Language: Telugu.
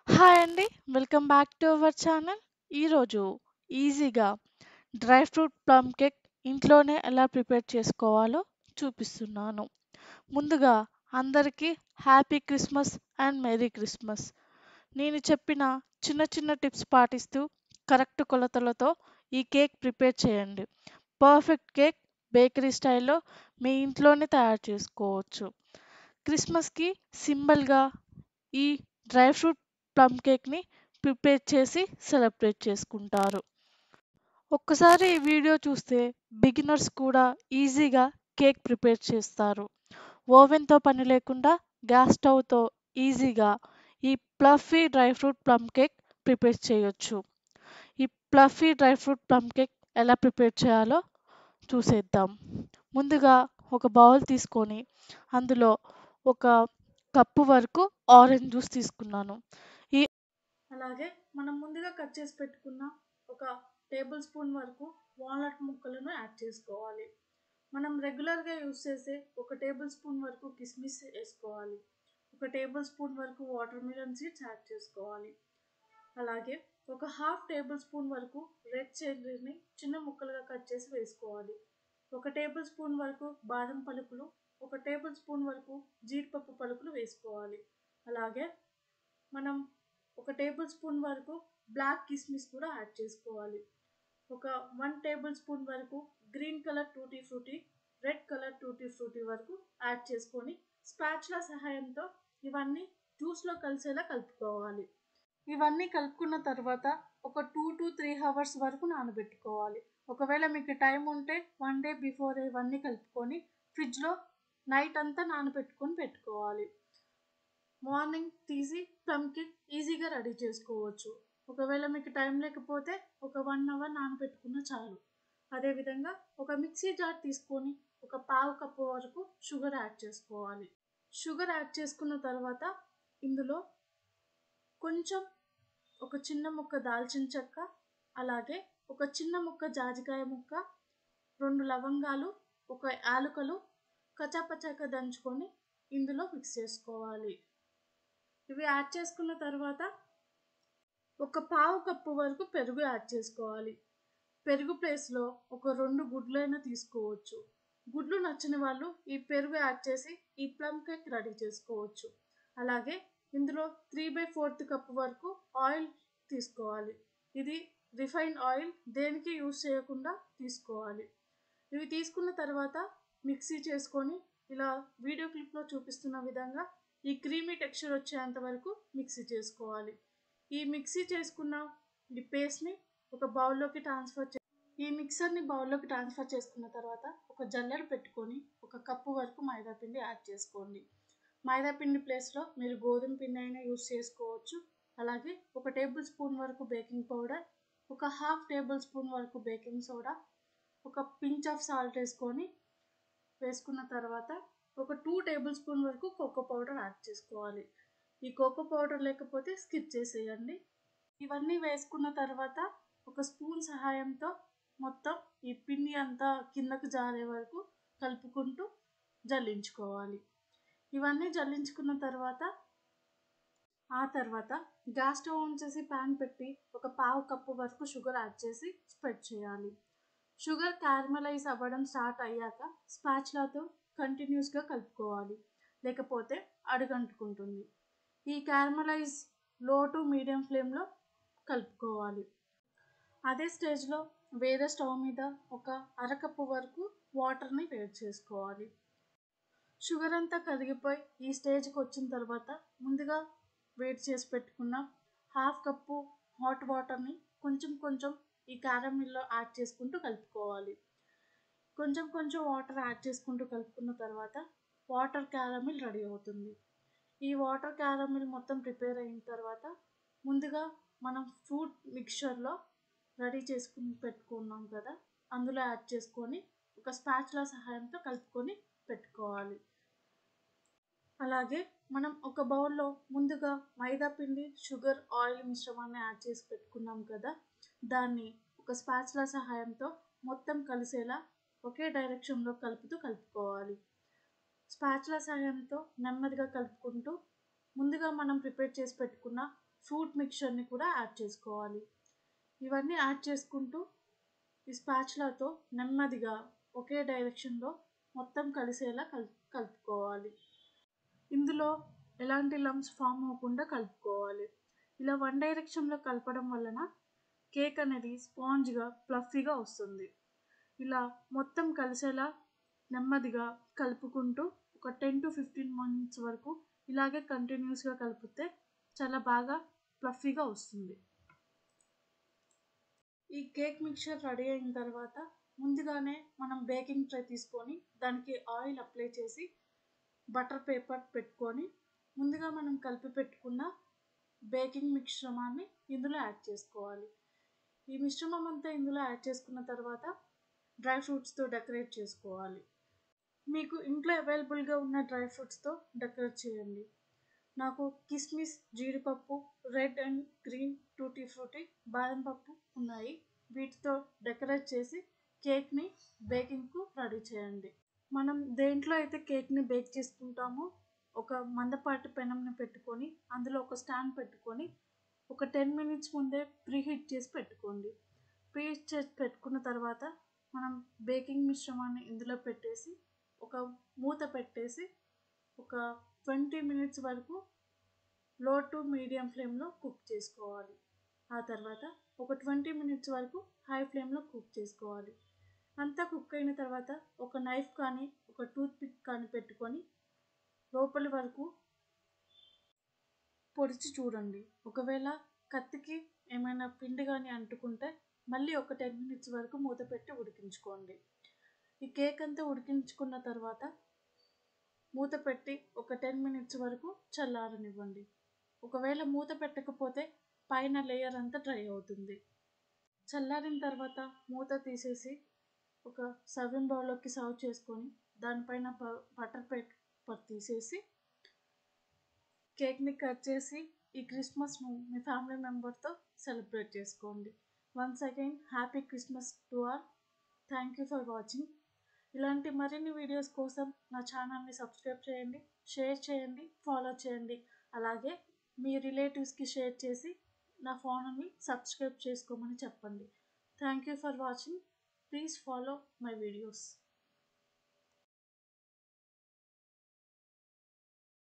హాయ్ అండి. Welcome back to our channel. ఈరోజు ఈజీగా డ్రై ఫ్రూట్ ప్లమ్ కేక్ ఇంట్లోనే ఎలా ప్రిపేర్ చేసుకోవాలో చూపిస్తున్నాను. ముందుగా అందరికీ happy Christmas and merry Christmas. నేను చెప్పిన చిన్న చిన్న టిప్స్ పాటిస్తూ కరెక్ట్ కొలతలతో ఈ కేక్ ప్రిపేర్ చేయండి. పర్ఫెక్ట్ కేక్ బేకరీ స్టైల్లో మీ ఇంట్లోనే తయారు చేసుకోవచ్చు. క్రిస్మస్కి సింబల్గా ఈ డ్రై ఫ్రూట్ ప్లమ్ కేక్ని ప్రిపేర్ చేసి సెలబ్రేట్ చేసుకుంటారు. ఒక్కసారి ఈ వీడియో చూస్తే బిగినర్స్ కూడా ఈజీగా కేక్ ప్రిపేర్ చేస్తారు. ఓవెన్తో పని లేకుండా గ్యాస్ స్టవ్తో ఈజీగా ఈ fluffy dry fruit plum cake prepare చేయొచ్చు. ఈ fluffy dry fruit plum cake ఎలా ప్రిపేర్ చేయాలో చూసేద్దాం. ముందుగా ఒక బౌల్ తీసుకొని అందులో ఒక కప్పు వరకు ఆరెంజ్ జ్యూస్ తీసుకున్నాను. ఈ అలాగే మనం ముందుగా కట్ చేసి పెట్టుకున్న ఒక టేబుల్ స్పూన్ వరకు వాల్నట్ ముక్కలను యాడ్ చేసుకోవాలి. మనం రెగ్యులర్గా యూస్ చేసే ఒక టేబుల్ స్పూన్ వరకు కిస్మిస్ వేసుకోవాలి. ఒక టేబుల్ స్పూన్ వరకు వాటర్ మిలన్ సీడ్స్ యాడ్ చేసుకోవాలి. అలాగే ఒక హాఫ్ టేబుల్ స్పూన్ వరకు రెడ్ చిల్లీని చిన్న ముక్కలుగా కట్ చేసి వేసుకోవాలి. ఒక టేబుల్ స్పూన్ వరకు బాదం పలుకులు, ఒక టేబుల్ స్పూన్ వరకు జీడిపప్పు పలుకులు వేసుకోవాలి. అలాగే మనం ఒక టేబుల్ స్పూన్ వరకు బ్లాక్ కిస్మిస్ కూడా యాడ్ చేసుకోవాలి. ఒక 1 టేబుల్ స్పూన్ వరకు green colour tutti frutti, red colour tutti frutti వరకు యాడ్ చేసుకొని స్పాచులా సహాయంతో ఇవన్నీ జ్యూస్లో కలిసేలా కలుపుకోవాలి. ఇవన్నీ కలుపుకున్న తర్వాత ఒక 2 to 3 అవర్స్ వరకు నానబెట్టుకోవాలి. ఒకవేళ మీకు టైం ఉంటే 1 డే బిఫోర్ ఇవన్నీ కలుపుకొని ఫ్రిడ్జ్లో నైట్ అంతా నానబెట్టుకొని పెట్టుకోవాలి. మార్నింగ్ తీసి ప్లమ్ కేక్ ఈజీగా రెడీ చేసుకోవచ్చు. ఒకవేళ మీకు టైం లేకపోతే ఒక 1 అవర్ నానబెట్టుకున్న చాలు. అదేవిధంగా ఒక మిక్సీ జార్ తీసుకొని ఒక పావు కప్పు వరకు షుగర్ యాడ్ చేసుకోవాలి. షుగర్ యాడ్ చేసుకున్న తర్వాత ఇందులో కొంచెం ఒక చిన్న ముక్క దాల్చిన చెక్క, అలాగే ఒక చిన్న ముక్క జాజికాయ ముక్క, 2 లవంగాలు, ఒక యాలకులు కచాపచాగా దంచుకొని ఇందులో మిక్స్ చేసుకోవాలి. ఇవి యాడ్ చేసుకున్న తర్వాత ఒక పావు కప్పు వరకు పెరుగు యాడ్ చేసుకోవాలి. పెరుగు ప్లేస్లో ఒక 2 గుడ్లైనా తీసుకోవచ్చు. గుడ్లు నచ్చని వాళ్ళు ఈ పెరుగు యాడ్ చేసి ఈ ప్లమ్ కేక్ రెడీ చేసుకోవచ్చు. అలాగే ఇందులో 3/4 కప్పు వరకు ఆయిల్ తీసుకోవాలి. ఇది రిఫైన్డ్ ఆయిల్, దేనికి యూస్ చేయకుండా తీసుకోవాలి. ఇవి తీసుకున్న తర్వాత మిక్సీ చేసుకొని ఇలా వీడియో క్లిప్లో చూపిస్తున్న విధంగా ఈ క్రీమీ టెక్స్చర్ వచ్చేంత వరకు మిక్సీ చేసుకోవాలి. ఈ మిక్సీ చేసుకున్న ఈ పేస్ట్ని ఒక బౌల్లోకి ఈ మిక్సర్ని బౌల్లోకి ట్రాన్స్ఫర్ చేసుకున్న తర్వాత ఒక జల్లెడ పెట్టుకొని ఒక కప్పు వరకు మైదా పిండి యాడ్ చేసుకోండి. మైదా పిండి ప్లేస్లో మీరు గోధుమ పిండి అయినా యూస్ చేసుకోవచ్చు. అలాగే ఒక టేబుల్ స్పూన్ వరకు బేకింగ్ పౌడర్, ఒక హాఫ్ టేబుల్ స్పూన్ వరకు బేకింగ్ సోడా, ఒక పించ్ ఆఫ్ సాల్ట్ వేసుకున్న తర్వాత ఒక 2 టేబుల్ స్పూన్ వరకు కోకో పౌడర్ యాడ్ చేసుకోవాలి. ఈ కోకో పౌడర్ లేకపోతే స్కిప్ చేసేయండి. ఇవన్నీ వేసుకున్న తర్వాత ఒక స్పూన్ సహాయంతో మొత్తం ఈ పిండి అంతా కిందకు జారే వరకు కలుపుకుంటూ జల్లించుకోవాలి. ఇవన్నీ జల్లించుకున్న తర్వాత గ్యాస్ స్టవ్ ఆన్ చేసి ప్యాన్ పెట్టి ఒక పావు కప్పు వరకు షుగర్ యాడ్ చేసి స్ప్రెడ్ చేయాలి. షుగర్ క్యారమలైజ్ అవ్వడం స్టార్ట్ అయ్యాక స్పాచులాతో కంటిన్యూస్గా కలుపుకోవాలి, లేకపోతే అడుగంటుకుంటుంది. ఈ క్యారమలైజ్ లో టు మీడియం ఫ్లేమ్లో కలుపుకోవాలి. అదే స్టేజ్లో వేరే స్టవ్ మీద ఒక అరకప్పు వరకు వాటర్ని వేడి చేసుకోవాలి. షుగర్ అంతా కరిగిపోయి ఈ స్టేజ్కి వచ్చిన తర్వాత ముందుగా వేడి చేసి పెట్టుకున్న హాఫ్ కప్పు హాట్ వాటర్ని కొంచెం కొంచెం ఈ క్యారమిల్లో యాడ్ చేసుకుంటూ కలుపుకోవాలి. కొంచెం కొంచెం వాటర్ యాడ్ చేసుకుంటూ కలుపుకున్న తర్వాత వాటర్ క్యారమిల్ రెడీ అవుతుంది. ఈ వాటర్ క్యారమిల్ మొత్తం ప్రిపేర్ అయిన తర్వాత ముందుగా మనం ఫ్రూట్ మిక్చర్లో రెడీ చేసుకుని పెట్టుకున్నాం కదా, అందులో యాడ్ చేసుకొని ఒక స్పాచులా సహాయంతో కలుపుకొని పెట్టుకోవాలి. అలాగే మనం ఒక బౌల్లో ముందుగా మైదా పిండి, షుగర్, ఆయిల్ మిశ్రమాన్ని యాడ్ చేసి పెట్టుకున్నాం కదా, దాన్ని ఒక స్పాచులా సహాయంతో మొత్తం కలిసేలా ఒకే డైరెక్షన్లో కలుపుకోవాలి. స్పాచులా సహాయంతో నెమ్మదిగా కలుపుకుంటూ ముందుగా మనం ప్రిపేర్ చేసి పెట్టుకున్న ఫ్రూట్ మిక్చర్ని కూడా యాడ్ చేసుకోవాలి. ఇవన్నీ యాడ్ చేసుకుంటూ ఈ స్పాచులాతో నెమ్మదిగా ఒకే డైరెక్షన్లో మొత్తం కలిసేలా కలుపుకోవాలి. ఇందులో ఎలాంటి లంప్స్ ఫామ్ అవ్వకుండా కలుపుకోవాలి. ఇలా వన్ డైరెక్షన్లో కలపడం వలన కేక్ అనేది స్పాంజ్గా ఫ్లఫీగా వస్తుంది. ఇలా మొత్తం కలిసేలా నెమ్మదిగా కలుపుకుంటూ ఒక 10 to 15 minutes వరకు ఇలాగే కంటిన్యూస్గా కలిపితే చాలా బాగా ఫ్లఫీగా వస్తుంది. ఈ కేక్ మిక్చర్ రెడీ అయిన తర్వాత ముందుగానే మనం బేకింగ్ ట్రే తీసుకొని దానికి ఆయిల్ అప్లై చేసి బటర్ పేపర్ పెట్టుకొని ముందుగా మనం కలిపి పెట్టుకున్న బేకింగ్ మిశ్రమాన్ని ఇందులో యాడ్ చేసుకోవాలి. ఈ మిశ్రమం అంతా ఇందులో యాడ్ చేసుకున్న తర్వాత డ్రై ఫ్రూట్స్తో డెకరేట్ చేసుకోవాలి. మీకు ఇంట్లో అవైలబుల్గా ఉన్న డ్రై ఫ్రూట్స్తో డెకరేట్ చేయండి. నాకు కిస్మిస్, జీడిపప్పు, red and green tutti frutti, బాదం పప్పు ఉన్నాయి. వీటితో డెకరేట్ చేసి కేక్ని బేకింగ్కు రెడీ చేయండి. మనం దేంట్లో అయితే కేక్ని బేక్ చేసుకుంటామో ఒక మందపాటి పెనంని పెట్టుకొని అందులో ఒక స్టాండ్ పెట్టుకొని ఒక 10 minutes ముందే ప్రీహీట్ చేసి పెట్టుకోండి. ప్రీహీట్ చేసి పెట్టుకున్న తర్వాత మనం బేకింగ్ మిశ్రమాన్ని ఇందులో పెట్టేసి ఒక మూత పెట్టేసి ఒక 20 minutes వరకు లో టు మీడియం ఫ్లేమ్లో కుక్ చేసుకోవాలి. ఆ తర్వాత ఒక 20 minutes వరకు హై ఫ్లేమ్లో కుక్ చేసుకోవాలి. అంతా కుక్ అయిన తర్వాత ఒక నైఫ్ కానీ ఒక టూత్ పిక్ కానీ పెట్టుకొని లోపలి వరకు పొడిచి చూడండి. ఒకవేళ కత్తికి ఏమైనా పిండి కానీ అంటుకుంటే మళ్ళీ ఒక 10 minutes వరకు మూత పెట్టి ఉడికించుకోండి. ఈ కేక్ అంతా ఉడికించుకున్న తర్వాత మూత పెట్టి ఒక 10 minutes వరకు చల్లారనివ్వండి. ఒకవేళ మూత పెట్టకపోతే పైన లేయర్ అంతా డ్రై అవుతుంది. చల్లారిన తర్వాత మూత తీసేసి ఒక సర్వింగ్ బౌల్లోకి సర్వ్ చేసుకొని దానిపైన బటర్ పేపర్ తీసేసి కేక్ని కట్ చేసి ఈ క్రిస్మస్ను మీ ఫ్యామిలీ మెంబర్తో సెలబ్రేట్ చేసుకోండి. Once again happy Christmas to all. Thank you for watching. ఇలాంటి మరిన్ని వీడియోస్ కోసం నా ఛానల్ని సబ్స్క్రైబ్ చేయండి, షేర్ చేయండి, ఫాలో చేయండి. అలాగే మీ రిలేటివ్స్కి షేర్ చేసి నా ఛానల్ని సబ్స్క్రైబ్ చేసుకోమని చెప్పండి. Thank you for watching. Please follow my videos.